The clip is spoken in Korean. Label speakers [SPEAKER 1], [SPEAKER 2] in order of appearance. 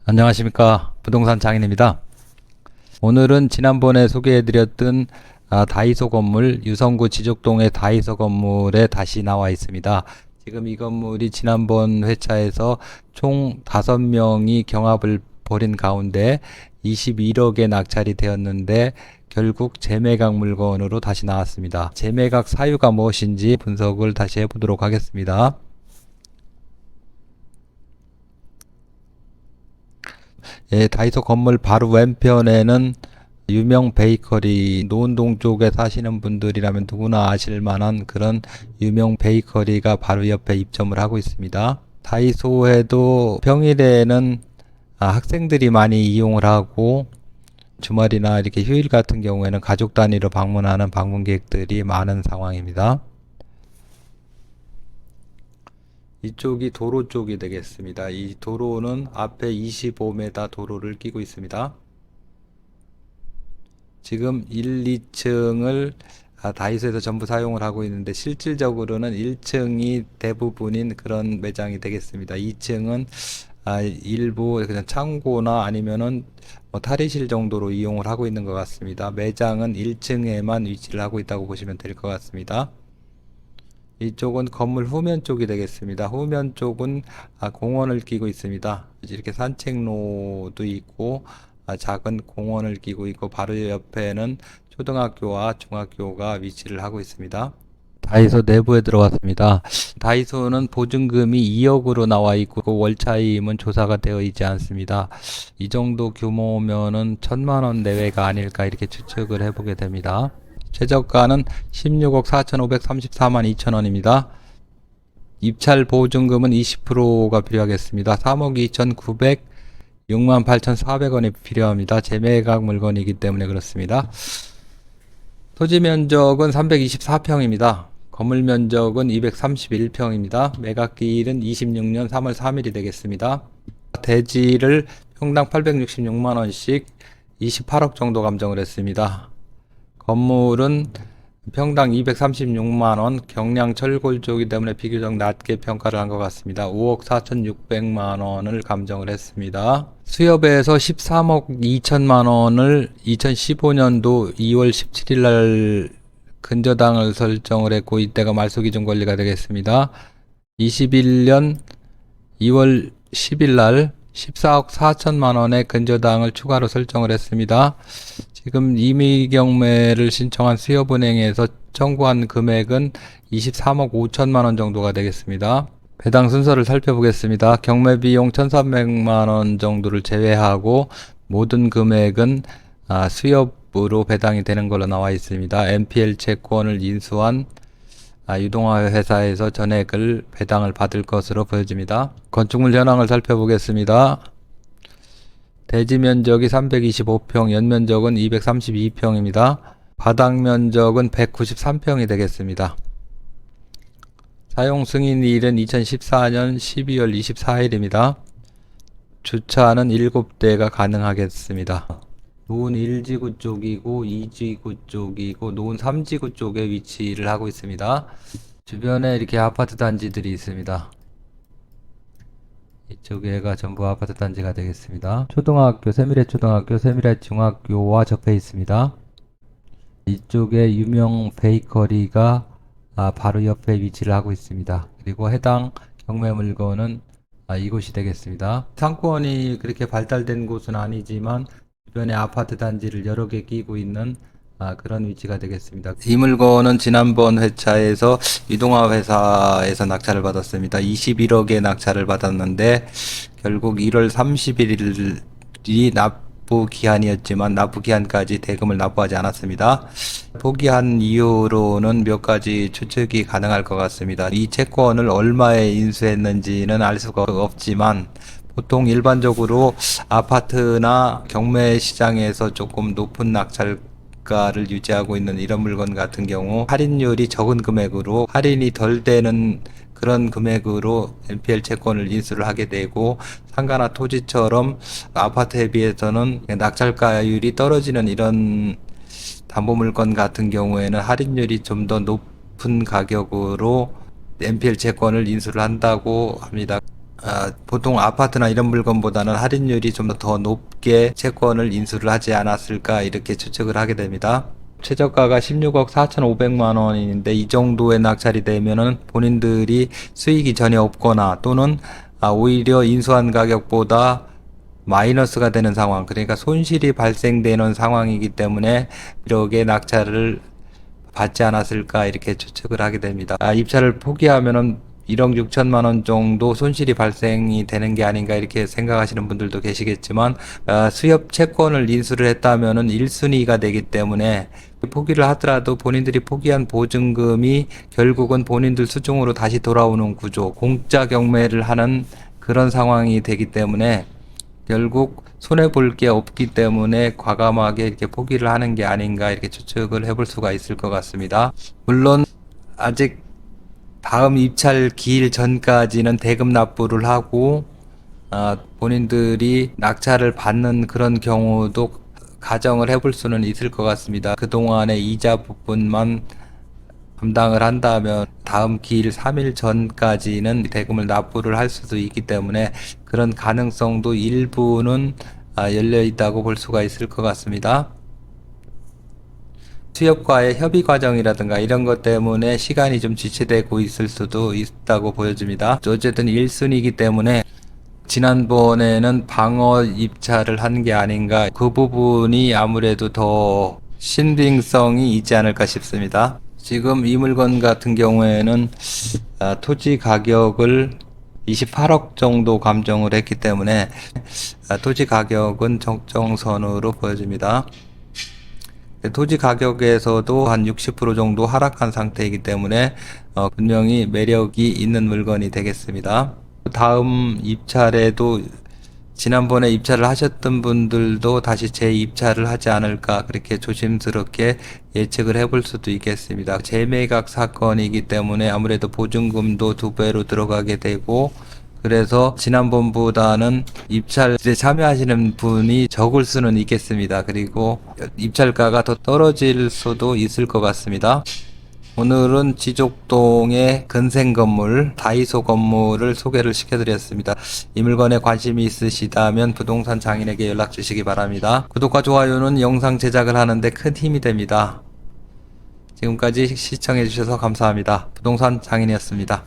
[SPEAKER 1] 안녕하십니까. 부동산 장인입니다. 오늘은 지난번에 소개해드렸던 다이소 건물, 유성구 지족동의 다이소 건물에 다시 나와 있습니다. 지금 이 건물이 지난번 회차에서 총 5명이 경합을 벌인 가운데 21억에 낙찰이 되었는데 결국 재매각 물건으로 다시 나왔습니다. 재매각 사유가 무엇인지 분석을 다시 해보도록 하겠습니다. 예, 다이소 건물 바로 왼편에는 유명 베이커리, 노은동 쪽에 사시는 분들이라면 누구나 아실 만한 그런 유명 베이커리가 바로 옆에 입점을 하고 있습니다. 다이소에도 평일에는 학생들이 많이 이용을 하고 주말이나 이렇게 휴일 같은 경우에는 가족 단위로 방문하는 방문객들이 많은 상황입니다. 이쪽이 도로 쪽이 되겠습니다. 이 도로는 앞에 25m 도로를 끼고 있습니다. 지금 1, 2층을 다이소에서 전부 사용을 하고 있는데 실질적으로는 1층이 대부분인 그런 매장이 되겠습니다. 2층은 일부 그냥 창고나 아니면은 탈의실 정도로 이용을 하고 있는 것 같습니다. 매장은 1층에만 위치를 하고 있다고 보시면 될 것 같습니다. 이쪽은 건물 후면 쪽이 되겠습니다. 후면 쪽은 공원을 끼고 있습니다. 이렇게 산책로도 있고 작은 공원을 끼고 있고 바로 옆에는 초등학교와 중학교가 위치를 하고 있습니다. 다이소 내부에 들어왔습니다. 다이소는 보증금이 2억으로 나와 있고 월차임은 조사가 되어 있지 않습니다. 이 정도 규모면은 1,000만 원 내외가 아닐까 이렇게 추측을 해보게 됩니다. 최저가는 16억 4,534만 2천 원입니다. 입찰 보증금은 20%가 필요하겠습니다. 3억 2,906만 8,400원이 필요합니다. 재매각 물건이기 때문에 그렇습니다. 토지 면적은 324평입니다. 건물 면적은 231평입니다. 매각기일은 26년 3월 3일이 되겠습니다. 대지를 평당 866만원씩 28억 정도 감정을 했습니다. 건물은 평당 236만원, 경량 철골 쪽이기 때문에 비교적 낮게 평가를 한 것 같습니다. 5억 4,600만원을 감정을 했습니다. 수협에서 13억 2천만원을 2015년도 2월 17일 날 근저당을 설정을 했고 이때가 말소기준 권리가 되겠습니다. 21년 2월 10일 날 14억 4천만원의 근저당을 추가로 설정을 했습니다. 지금 임의경매를 신청한 수협은행에서 청구한 금액은 23억 5천만원 정도가 되겠습니다. 배당 순서를 살펴보겠습니다. 경매비용 1,300만원 정도를 제외하고 모든 금액은 수협으로 배당이 되는 걸로 나와 있습니다. NPL 채권을 인수한 유동화 회사에서 전액을 배당을 받을 것으로 보여집니다. 건축물 현황을 살펴보겠습니다. 대지 면적이 325평, 연면적은 232평입니다. 바닥 면적은 193평이 되겠습니다. 사용 승인일은 2014년 12월 24일입니다. 주차는 7대가 가능하겠습니다. 노은 1지구 쪽이고 2지구 쪽이고 노은 3지구 쪽에 위치를 하고 있습니다. 주변에 이렇게 아파트 단지들이 있습니다. 이쪽에가 전부 아파트 단지가 되겠습니다. 초등학교, 세미래 초등학교, 세미래 중학교와 접해 있습니다. 이쪽에 유명 베이커리가 바로 옆에 위치를 하고 있습니다. 그리고 해당 경매 물건은 이곳이 되겠습니다. 상권이 그렇게 발달된 곳은 아니지만 주변에 아파트 단지를 여러 개 끼고 있는 그런 위치가 되겠습니다. 이 물건은 지난번 회차에서 유동화 회사에서 낙찰을 받았습니다. 21억에 낙찰을 받았는데 결국 1월 31일이 납부 기한이었지만 납부 기한까지 대금을 납부하지 않았습니다. 포기한 이유로는 몇 가지 추측이 가능할 것 같습니다. 이 채권을 얼마에 인수했는지는 알 수가 없지만 보통 일반적으로 아파트나 경매 시장에서 조금 높은 낙찰가를 유지하고 있는 이런 물건 같은 경우 할인율이 적은 금액으로 할인이 덜 되는 그런 금액으로 NPL 채권을 인수를 하게 되고 상가나 토지처럼 아파트에 비해서는 낙찰가율이 떨어지는 이런 담보물건 같은 경우에는 할인율이 좀 더 높은 가격으로 NPL 채권을 인수를 한다고 합니다. 보통 아파트나 이런 물건보다는 할인율이 좀 더 높게 채권을 인수를 하지 않았을까 이렇게 추측을 하게 됩니다. 최저가가 16억 4,500만 원인데 이 정도의 낙찰이 되면은 본인들이 수익이 전혀 없거나 또는 오히려 인수한 가격보다 마이너스가 되는 상황, 그러니까 손실이 발생되는 상황이기 때문에 이렇게 낙찰을 받지 않았을까 이렇게 추측을 하게 됩니다. 입찰을 포기하면은 1억 6천만 원 정도 손실이 발생이 되는 게 아닌가 이렇게 생각하시는 분들도 계시겠지만 수협 채권을 인수를 했다면은 1순위가 되기 때문에 포기를 하더라도 본인들이 포기한 보증금이 결국은 본인들 수중으로 다시 돌아오는 구조, 공짜 경매를 하는 그런 상황이 되기 때문에 결국 손해볼 게 없기 때문에 과감하게 이렇게 포기를 하는 게 아닌가 이렇게 추측을 해볼 수가 있을 것 같습니다. 물론 아직 다음 입찰 기일 전까지는 대금 납부를 하고 본인들이 낙찰을 받는 그런 경우도 가정을 해볼 수는 있을 것 같습니다. 그동안의 이자 부분만 감당을 한다면 다음 기일 3일 전까지는 대금을 납부를 할 수도 있기 때문에 그런 가능성도 일부는 열려 있다고 볼 수가 있을 것 같습니다. 수협과의 협의 과정이라든가 이런 것 때문에 시간이 좀 지체되고 있을 수도 있다고 보여집니다. 어쨌든 1순위이기 때문에 지난번에는 방어 입찰을 한 게 아닌가, 그 부분이 아무래도 더 신빙성이 있지 않을까 싶습니다. 지금 이 물건 같은 경우에는 토지 가격을 28억 정도 감정을 했기 때문에 토지 가격은 적정선으로 보여집니다. 토지 가격에서도 한 60% 정도 하락한 상태이기 때문에 분명히 매력이 있는 물건이 되겠습니다. 다음 입찰에도 지난번에 입찰을 하셨던 분들도 다시 재입찰을 하지 않을까 그렇게 조심스럽게 예측을 해볼 수도 있겠습니다. 재매각 사건이기 때문에 아무래도 보증금도 2배로 들어가게 되고, 그래서 지난번보다는 입찰에 참여하시는 분이 적을 수는 있겠습니다. 그리고 입찰가가 더 떨어질 수도 있을 것 같습니다. 오늘은 지족동의 근생 건물, 다이소 건물을 소개를 시켜드렸습니다. 이 물건에 관심이 있으시다면 부동산 장인에게 연락 주시기 바랍니다. 구독과 좋아요는 영상 제작을 하는데 큰 힘이 됩니다. 지금까지 시청해 주셔서 감사합니다. 부동산 장인이었습니다.